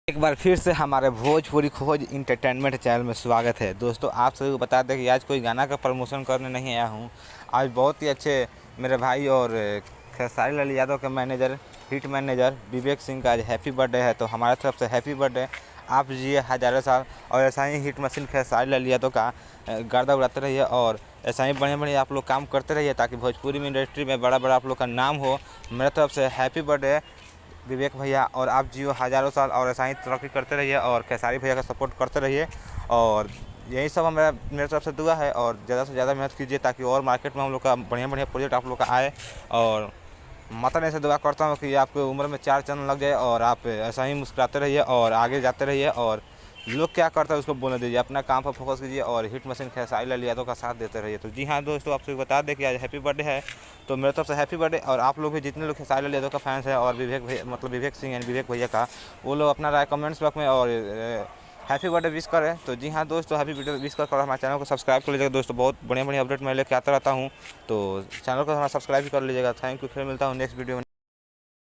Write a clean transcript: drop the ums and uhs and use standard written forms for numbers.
एक बार फिर से हमारे भोजपुरी खोज इंटरटेनमेंट चैनल में स्वागत है। दोस्तों, आप सभी को बता दें कि आज कोई गाना का प्रमोशन करने नहीं आया हूँ। आज बहुत ही अच्छे मेरे भाई और खेसारी लाल यादव के manager, hit manager Vivek Singh का आज हैप्पी बर्थडे है। तो हमारे तरफ से हैप्पी बर्थडे। आप जिए हज़ारों साल और ऐसा ही हिट मशीन खेसारी लाल यादव का गर्दा उड़ाते रहिए और ऐसा ही बढ़िया बढ़िया आप लोग काम करते रहिए ताकि भोजपुरी में इंडस्ट्री में बड़ा बड़ा आप लोग का नाम हो। मेरे तरफ से हैप्पी बर्थडे विवेक भैया, और आप जियो हज़ारों साल और ऐसा ही तरक्की करते रहिए और खेसारी भैया का सपोर्ट करते रहिए। और यही सब हमारा मेरे तरफ से दुआ है और ज़्यादा से ज़्यादा मेहनत कीजिए ताकि और मार्केट में हम लोग का बढ़िया बढ़िया प्रोजेक्ट आप लोग का आए। और माता रानी से दुआ करता हूँ कि आपकी उम्र में 4 चांद लग जाए और आप ऐसा ही मुस्कुराते रहिए और आगे जाते रहिए। और लोग क्या करता है उसको बोलने दीजिए, अपना काम पर फोकस कीजिए और हिट मशीन खेसारी लाल यादव का साथ देते रहिए। तो जी हाँ दोस्तों, आपसे बता दें कि आज हैप्पी बर्थडे है, तो मेरे तरफ से हैप्पी बर्थडे। और आप लोग भी जितने लोग खेसारी लाल यादव का फैंस है और विवेक भैया मतलब विवेक सिंह एंड विवेक भैया का, वो लोग अपना राय कमेंट्स बॉक्स में और हैप्पी बर्थडे विश करें। तो जी हाँ दोस्तों, हैप्पी बर्थडे विश कर हमारे चैनल को सब्सक्राइब कर लीजिएगा। दोस्तों, बहुत बढ़िया बढ़िया अपडेट मैं लेके आता रहता हूँ, तो चैनल को हमारा सब्सक्राइब भी कर लीजिएगा। Thank you. फिर मिलता हूँ नेक्स्ट वीडियो में।